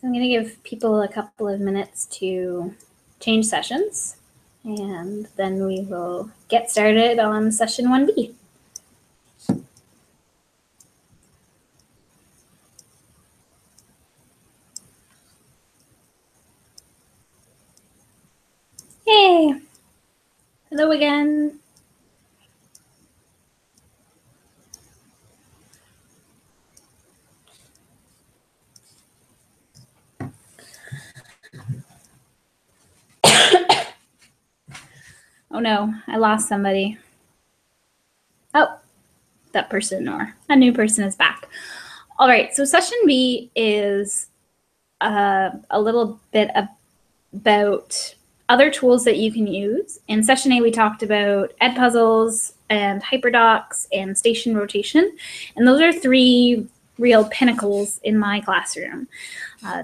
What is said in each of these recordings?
I'm going to give people a couple of minutes to change sessions, and then we will get started on session 1B. Hey, hello again. Oh no, I lost somebody. Oh, that person or a new person is back. All right, so session B is a little bit about other tools that you can use. In session A, we talked about Edpuzzles and HyperDocs and station rotation. And those are three real pinnacles in my classroom.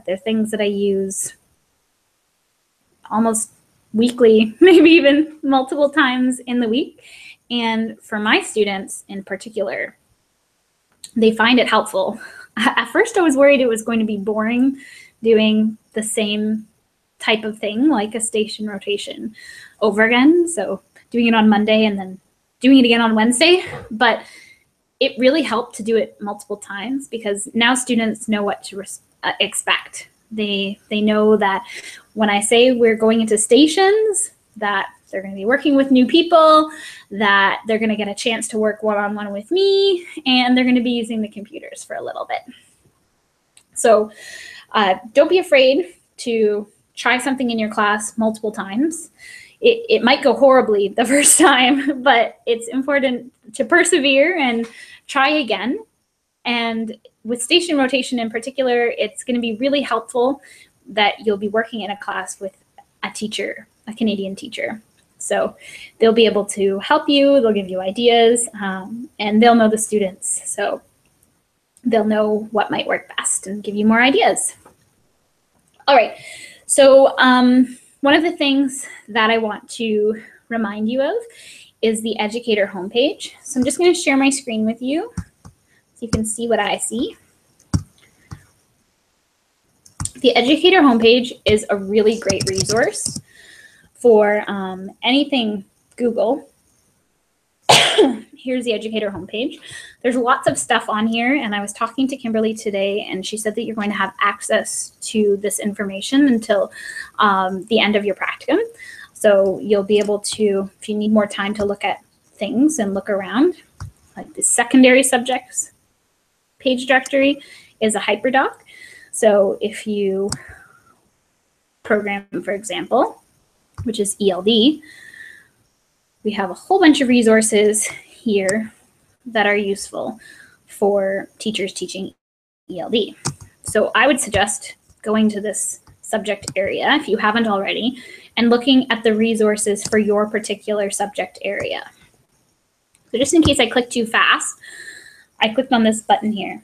They're things that I use almost weekly, maybe even multiple times in the week. And for my students in particular, they find it helpful. At first, I was worried it was going to be boring doing the same type of thing, like a station rotation over again. So doing it on Monday and then doing it again on Wednesday. But it really helped to do it multiple times because now students know what to expect. They know that when I say we're going into stations, that they're going to be working with new people, that they're going to get a chance to work one-on-one with me, and they're going to be using the computers for a little bit. So don't be afraid to try something in your class multiple times. It might go horribly the first time, but it's important to persevere and try again. And with station rotation in particular, it's going to be really helpful that you'll be working in a class with a teacher, a Canadian teacher. So they'll be able to help you, they'll give you ideas, and they'll know the students. So they'll know what might work best and give you more ideas. All right, so one of the things that I want to remind you of is the educator homepage. So I'm just going to share my screen with you so you can see what I see. The educator homepage is a really great resource for anything Google. Here's the educator homepage. There's lots of stuff on here, and I was talking to Kimberly today, and she said that you're going to have access to this information until the end of your practicum. So you'll be able to, if you need more time to look at things and look around, like the secondary subjects page directory is a HyperDoc. So if you program, for example, which is ELD, we have a whole bunch of resources here that are useful for teachers teaching ELD. So I would suggest going to this subject area, if you haven't already, and looking at the resources for your particular subject area. So just in case I click too fast, I clicked on this button here.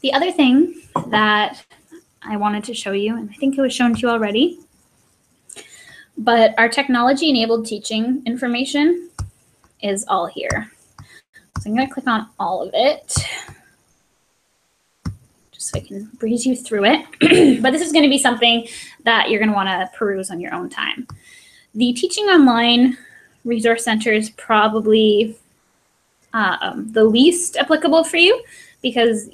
The other thing that I wanted to show you, and I think it was shown to you already, but our technology-enabled teaching information is all here. So I'm going to click on all of it, just so I can breeze you through it. But this is going to be something that you're going to want to peruse on your own time. The Teaching Online Resource Center is probably the least applicable for you because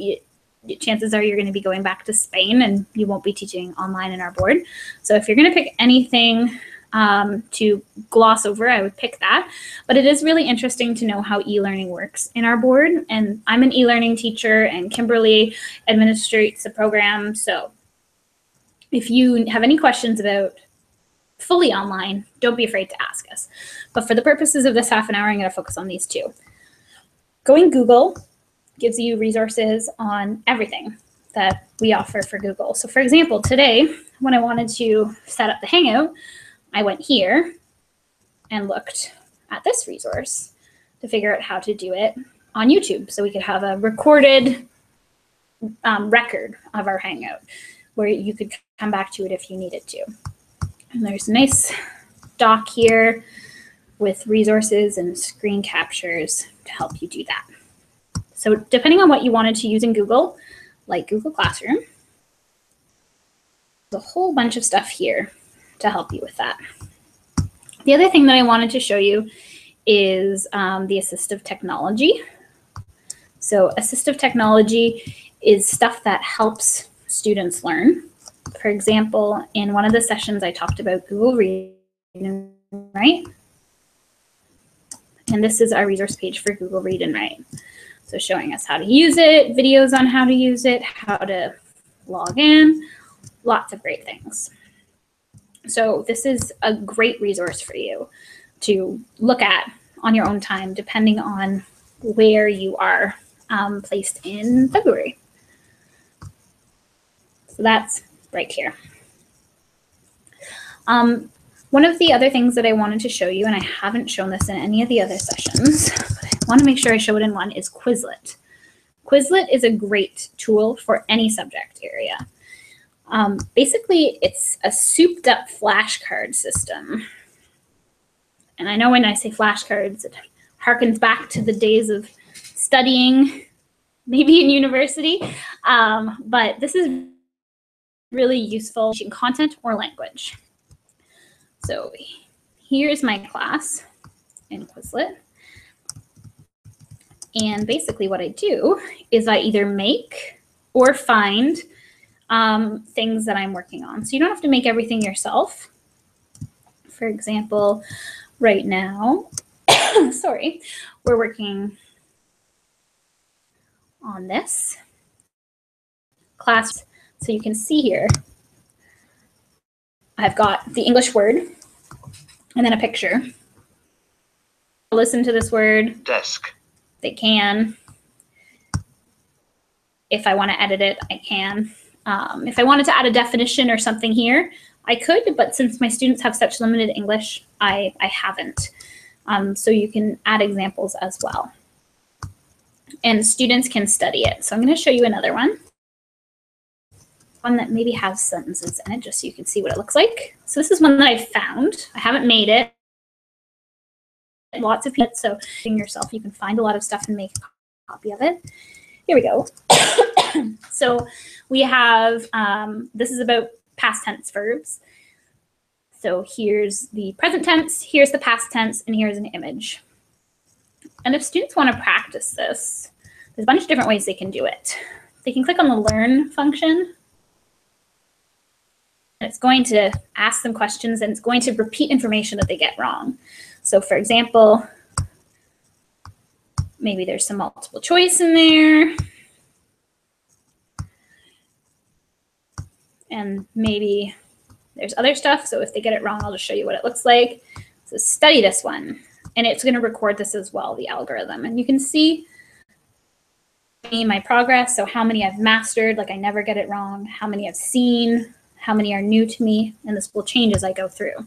chances are you're going to be going back to Spain and you won't be teaching online in our board. So if you're going to pick anything to gloss over, I would pick that. But it is really interesting to know how e-learning works in our board. And I'm an e-learning teacher, and Kimberly administrates the program. So if you have any questions about fully online, don't be afraid to ask us. But for the purposes of this half an hour, I'm going to focus on these two. Going Google gives you resources on everything that we offer for Google. So for example, today, when I wanted to set up the Hangout, I went here and looked at this resource to figure out how to do it on YouTube. So we could have a recorded record of our Hangout where you could come back to it if you needed to. And there's a nice doc here with resources and screen captures to help you do that. So depending on what you wanted to use in Google, like Google Classroom, there's a whole bunch of stuff here to help you with that. The other thing that I wanted to show you is the assistive technology. So assistive technology is stuff that helps students learn. For example, in one of the sessions I talked about Google Read, right? And this is our resource page for Google Read and Write. So showing us how to use it, videos on how to use it, how to log in, lots of great things. So this is a great resource for you to look at on your own time, depending on where you are placed in February. So that's right here. One of the other things that I wanted to show you, and I haven't shown this in any of the other sessions, but I want to make sure I show it in one, is Quizlet. Quizlet is a great tool for any subject area. Basically, it's a souped up flashcard system. And I know when I say flashcards, it harkens back to the days of studying, maybe in university, but this is really useful in content or language. So here's my class in Quizlet. And basically what I do is I either make or find things that I'm working on. So you don't have to make everything yourself. For example, right now, sorry, we're working on this class. So you can see here, I've got the English word and then a picture. Listen to this word. Desk. They can. If I want to edit it, I can. If I wanted to add a definition or something here, I could, but since my students have such limited English, I haven't. So you can add examples as well. And students can study it. So I'm going to show you another one. One that maybe has sentences in it, just so you can see what it looks like. So this is one that I found. I haven't made it. Lots of people, so yourself, you can find a lot of stuff and make a copy of it. Here we go. So we have, this is about past tense verbs. So here's the present tense, here's the past tense, and here's an image. And if students want to practice this, there's a bunch of different ways they can do it. They can click on the Learn function. And it's going to ask them questions, and it's going to repeat information that they get wrong. So for example, maybe there's some multiple choice in there. And maybe there's other stuff. So if they get it wrong, I'll just show you what it looks like. So study this one. And it's going to record this as well, the algorithm. And you can see my progress. So how many I've mastered, like I never get it wrong. How many I've seen, how many are new to me. And this will change as I go through.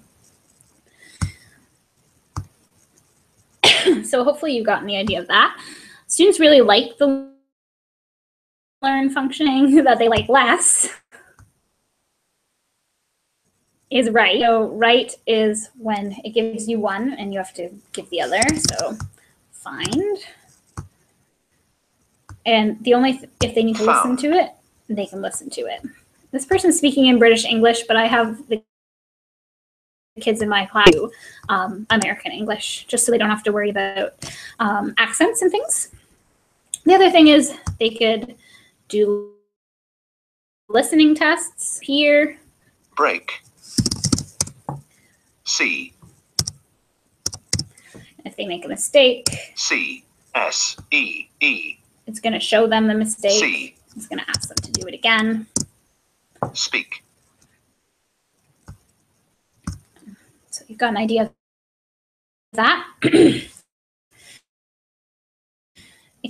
So hopefully you've gotten the idea of that. Students really like the Learn functioning. That they like less is Write. So Write is when it gives you one and you have to give the other. So find. And the only, if they need to listen to it, they can listen to it. This person's speaking in British English, but I have the kids in my class do American English, just so they don't have to worry about accents and things. The other thing is they could do listening tests here. Break. C. If they make a mistake, C. S. E. E. It's going to show them the mistake. C. It's going to ask them to do it again. Speak. So you've got an idea of that. It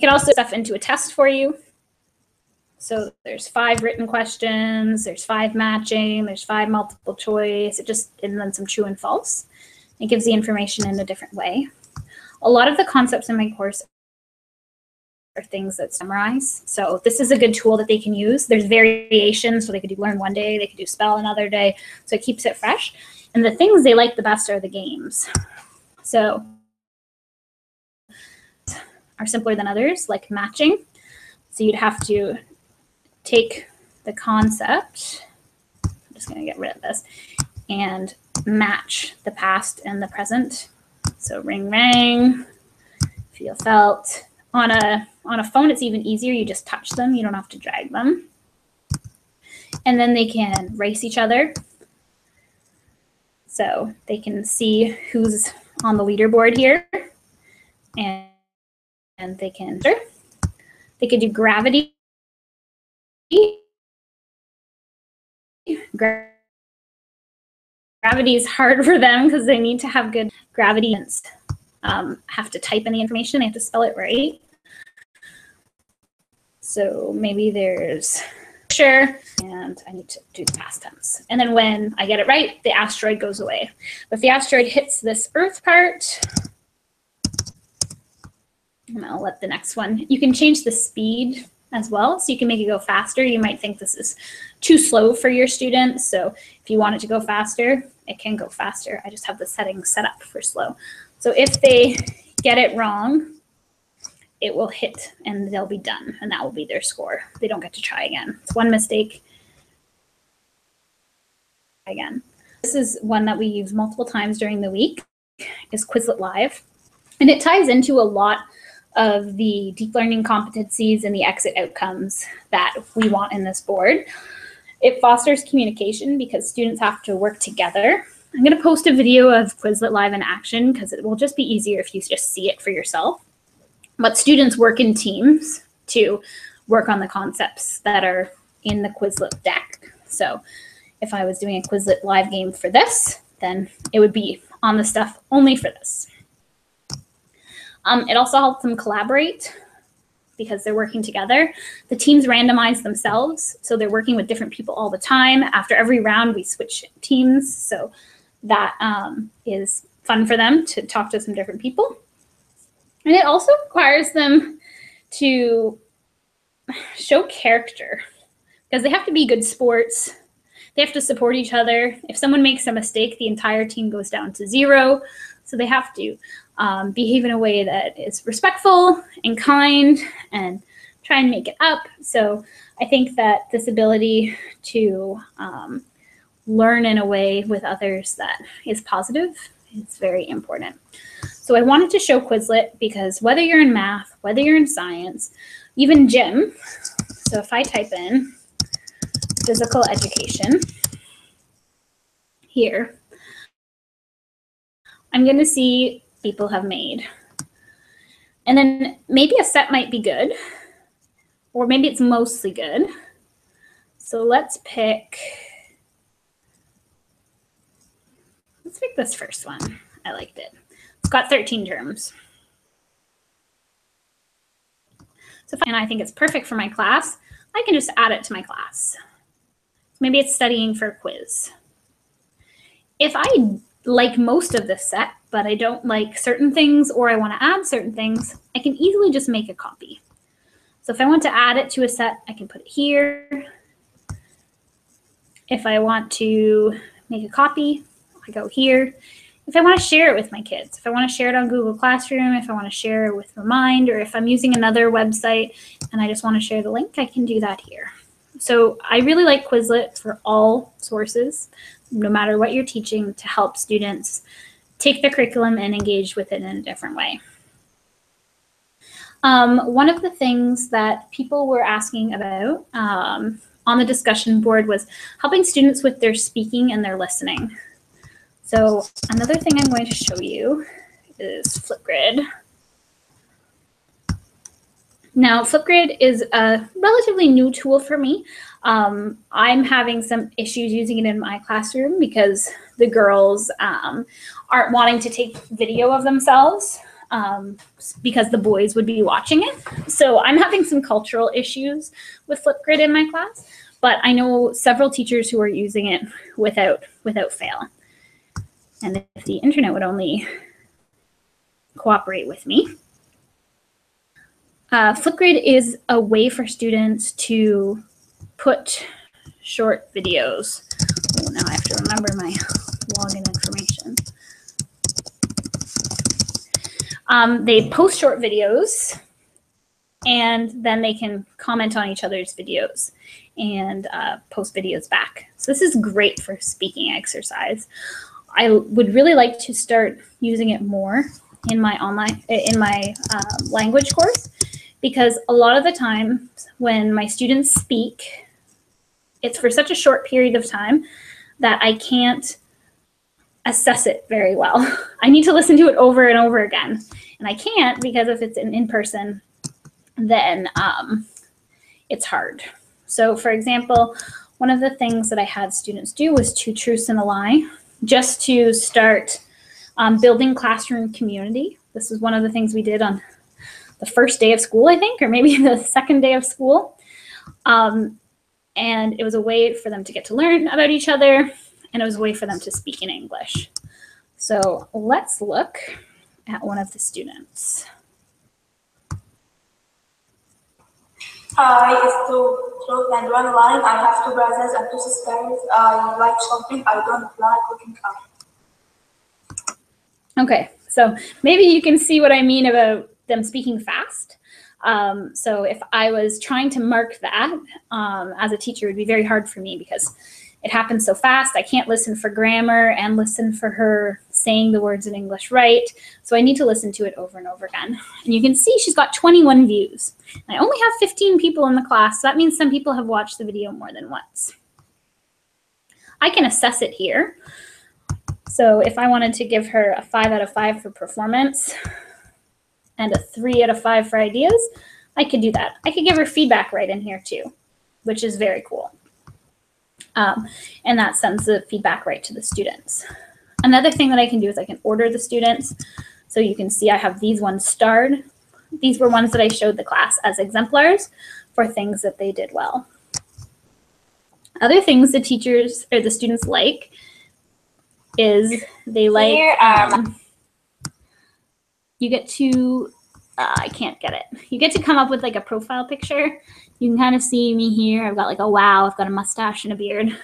can also stuff into a test for you. So there's 5 written questions, there's 5 matching, there's 5 multiple choice, and then some true and false. It gives the information in a different way. A lot of the concepts in my course are things that summarize. So this is a good tool that they can use. There's variations, so they could do Learn one day, they could do Spell another day, so it keeps it fresh. And the things they like the best are the games. So are simpler than others, like matching. So you'd have to take the concept, I'm just going to get rid of this, and match the past and the present. So ring, rang, feel, felt. On a phone, it's even easier. You just touch them. You don't have to drag them. And then they can race each other. So they can see who's on the leaderboard here. And they could do gravity. Gravity is hard for them because they need to have good gravity. Have to type in the information. They have to spell it right. So maybe there's sure, and I need to do the past tense. And then when I get it right, the asteroid goes away. But if the asteroid hits this Earth part, and I'll let the next one, you can change the speed as well. So you can make it go faster. You might think this is too slow for your students. So if you want it to go faster, it can go faster. I just have the settings set up for slow. So if they get it wrong, it will hit and they'll be done, and that will be their score. They don't get to try again. It's one mistake. Again. This is one that we use multiple times during the week, is Quizlet Live. And it ties into a lot of the deep learning competencies and the exit outcomes that we want in this board. It fosters communication because students have to work together. I'm going to post a video of Quizlet Live in action because it will just be easier if you just see it for yourself. But students work in teams to work on the concepts that are in the Quizlet deck. So if I was doing a Quizlet Live game for this, then it would be on the stuff only for this. It also helps them collaborate because they're working together. The teams randomize themselves, so they're working with different people all the time. After every round, we switch teams, so that is fun for them to talk to some different people. And it also requires them to show character because they have to be good sports. They have to support each other. If someone makes a mistake, the entire team goes down to 0. So they have to behave in a way that is respectful and kind and try and make it up. So I think that this ability to learn in a way with others that is positive is very important. So I wanted to show Quizlet because whether you're in math, whether you're in science, even gym, so if I type in physical education here, I'm going to see people have made. And then maybe a set might be good, or maybe it's mostly good. So let's pick this first one. I liked it. It's got 13 terms. And I think it's perfect for my class. I can just add it to my class. Maybe it's studying for a quiz. If I like most of this set, but I don't like certain things or I want to add certain things, I can easily just make a copy. So if I want to add it to a set, I can put it here. If I want to make a copy, I go here. If I want to share it with my kids, if I want to share it on Google Classroom, if I want to share it with Remind, or if I'm using another website and I just want to share the link, I can do that here. So I really like Quizlet for all sources, no matter what you're teaching, to help students take the curriculum and engage with it in a different way. One of the things that people were asking about on the discussion board was helping students with their speaking and their listening. So another thing I'm going to show you is Flipgrid. Now, Flipgrid is a relatively new tool for me. I'm having some issues using it in my classroom because the girls aren't wanting to take video of themselves because the boys would be watching it. So I'm having some cultural issues with Flipgrid in my class, but I know several teachers who are using it without fail. And if the internet would only cooperate with me. Flipgrid is a way for students to put short videos. Oh, now I have to remember my login information. They post short videos and then they can comment on each other's videos and post videos back. So this is great for speaking exercise. I would really like to start using it more in my language course, because a lot of the time when my students speak, it's for such a short period of time that I can't assess it very well. I need to listen to it over and over again, and I can't, because if it's in person, then it's hard. So for example, one of the things that I had students do was 2 truths and a lie, just to start building classroom community. This is one of the things we did on the first day of school, I think, or maybe the second day of school. And it was a way for them to get to learn about each other, and it was a way for them to speak in English. So let's look at one of the students. I is to truth and one line. I have 2 brothers and 2 sisters. I like shopping. I don't like cooking up. Okay, so maybe you can see what I mean about them speaking fast. So if I was trying to mark that as a teacher, it would be very hard for me, because it happens so fast. I can't listen for grammar and listen for her saying the words in English right. So I need to listen to it over and over again. And you can see she's got 21 views. I only have 15 people in the class, so that means some people have watched the video more than once. I can assess it here. So if I wanted to give her a 5 out of 5 for performance and a 3 out of 5 for ideas, I could do that. I could give her feedback right in here too, which is very cool. And that sends the feedback right to the students. Another thing that I can do is I can order the students. So you can see I have these ones starred. These were ones that I showed the class as exemplars for things that they did well. Other things the teachers or the students like is they like, you get to, I can't get it. You get to come up with like a profile picture. You can kind of see me here. I've got like a wow, I've got a mustache and a beard.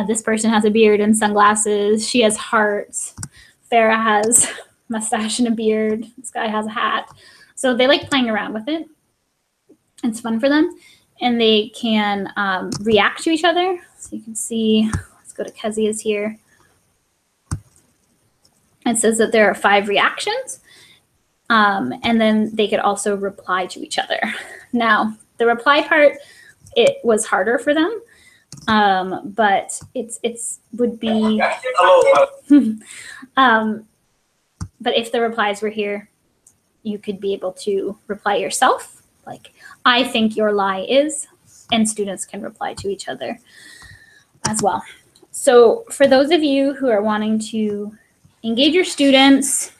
This person has a beard and sunglasses. She has hearts. Farah has mustache and a beard. This guy has a hat. So they like playing around with it. It's fun for them. And they can react to each other. So you can see, let's go to Kezia's here. It says that there are 5 reactions. And then they could also reply to each other. Now, the reply part, it was harder for them, but it's would be, but if the replies were here, you could be able to reply yourself, like, I think your lie is, and students can reply to each other as well. So for those of you who are wanting to engage your students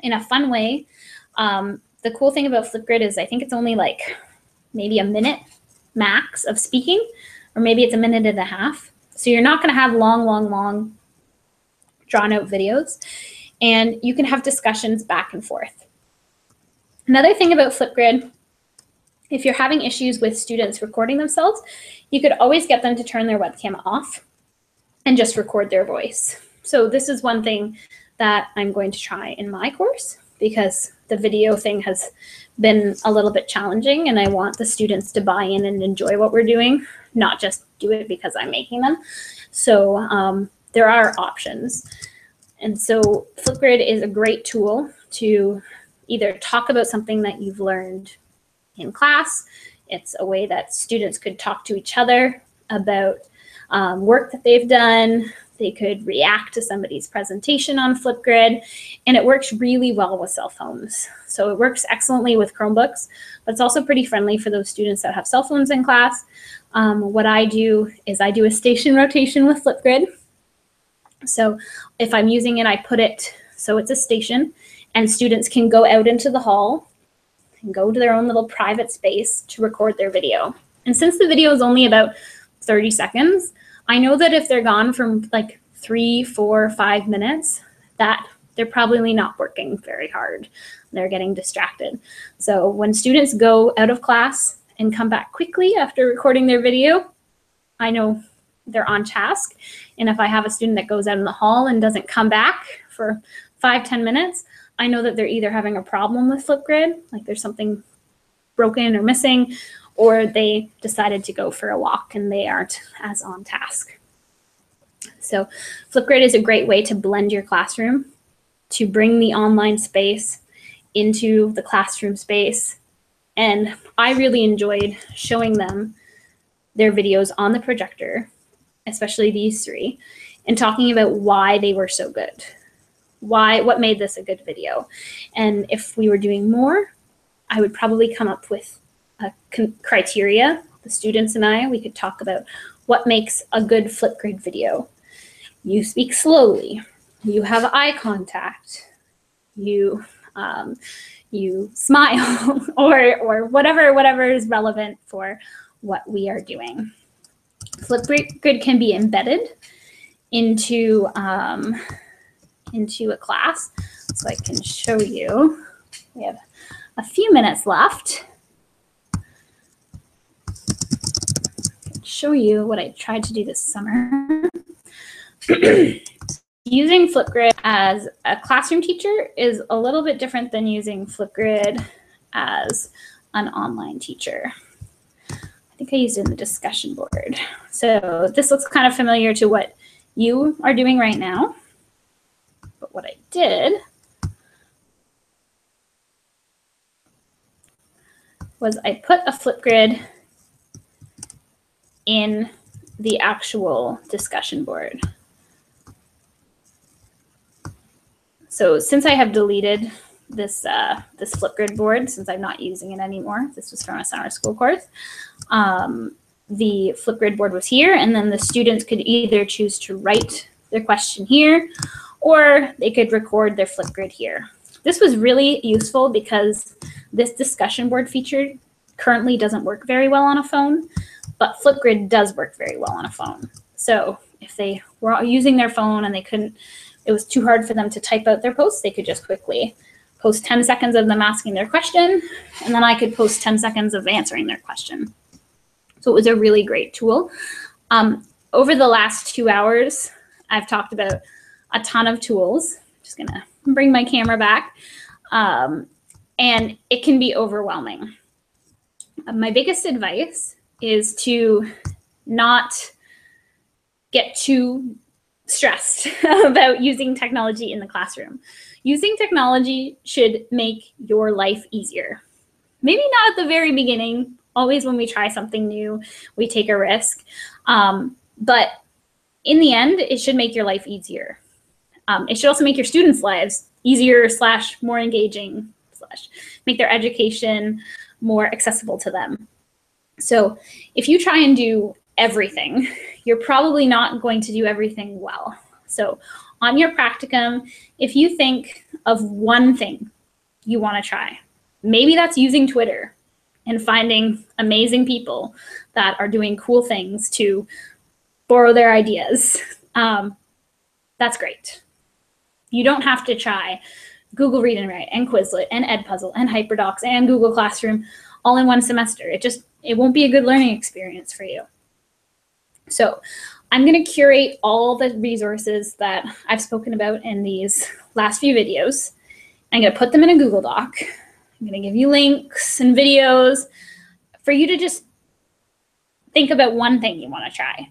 in a fun way, the cool thing about Flipgrid is I think it's only like maybe a minute max of speaking, or maybe it's a minute and a half. So you're not going to have long drawn out videos, and you can have discussions back and forth. Another thing about Flipgrid, if you're having issues with students recording themselves, you could always get them to turn their webcam off and just record their voice. So this is one thing that I'm going to try in my course, because the video thing has been a little bit challenging, and I want the students to buy in and enjoy what we're doing, not just do it because I'm making them. So there are options. And so Flipgrid is a great tool to either talk about something that you've learned in class. It's a way that students could talk to each other about work that they've done. They could react to somebody's presentation on Flipgrid, and it works really well with cell phones. So it works excellently with Chromebooks, but it's also pretty friendly for those students that have cell phones in class. What I do is I do a station rotation with Flipgrid. So if I'm using it, I put it so it's a station, and students can go out into the hall and go to their own little private space to record their video. And since the video is only about 30 seconds, I know that if they're gone from like 3, 4, 5 minutes, that they're probably not working very hard. They're getting distracted. So when students go out of class and come back quickly after recording their video, I know they're on task. And if I have a student that goes out in the hall and doesn't come back for 5, 10 minutes, I know that they're either having a problem with Flipgrid, like there's something broken or missing, or they decided to go for a walk and they aren't as on task. So Flipgrid is a great way to blend your classroom, to bring the online space into the classroom space. And I really enjoyed showing them their videos on the projector, especially these three, and talking about why they were so good. What made this a good video? And if we were doing more, I would probably come up with a criteria. The students and I, we could talk about what makes a good Flipgrid video. You speak slowly, you have eye contact, you smile, or whatever is relevant for what we are doing. Flipgrid can be embedded into a class, so I can show you. We have a few minutes left. Show you what I tried to do this summer. Using Flipgrid as a classroom teacher is a little bit different than using Flipgrid as an online teacher. I think I used it in the discussion board. So this looks kind of familiar to what you are doing right now. But what I did was I put a Flipgrid in the actual discussion board. So since I have deleted this Flipgrid board, since I'm not using it anymore, this was from a summer school course, the Flipgrid board was here, and then the students could either choose to write their question here, or they could record their Flipgrid here. This was really useful because this discussion board feature currently doesn't work very well on a phone, but Flipgrid does work very well on a phone. So if they were using their phone and it was too hard for them to type out their posts, they could just quickly post 10 seconds of them asking their question, and then I could post 10 seconds of answering their question. So it was a really great tool. Over the last 2 hours, I've talked about a ton of tools. I'm just gonna bring my camera back. And it can be overwhelming. My biggest advice is to not get too stressed about using technology in the classroom. Using technology should make your life easier. Maybe not at the very beginning. Always when we try something new, we take a risk. But in the end, it should make your life easier. It should also make your students' lives easier / more engaging / make their education more accessible to them. So if you try and do everything, you're probably not going to do everything well. So on your practicum, if you think of one thing you want to try, maybe that's using Twitter and finding amazing people that are doing cool things to borrow their ideas. That's great. You don't have to try Google Read and Write and Quizlet and Edpuzzle and HyperDocs and Google Classroom all in one semester. It won't be a good learning experience for you. So I'm going to curate all the resources that I've spoken about in these last few videos. I'm going to put them in a Google Doc. I'm going to give you links and videos for you to just think about one thing you want to try.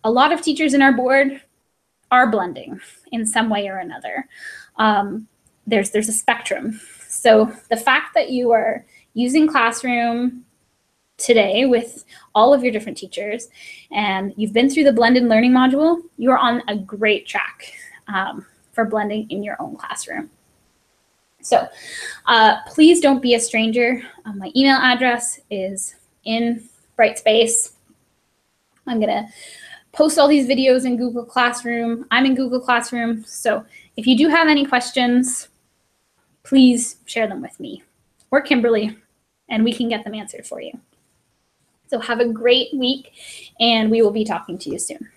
A lot of teachers in our board are blending in some way or another. There's a spectrum. So the fact that you are using Classroom today with all of your different teachers and you've been through the blended learning module, you're on a great track for blending in your own classroom. So please don't be a stranger. My email address is in Brightspace. I'm going to post all these videos in Google Classroom. I'm in Google Classroom. So if you do have any questions, please share them with me or Kimberly, and we can get them answered for you. So have a great week, and we will be talking to you soon.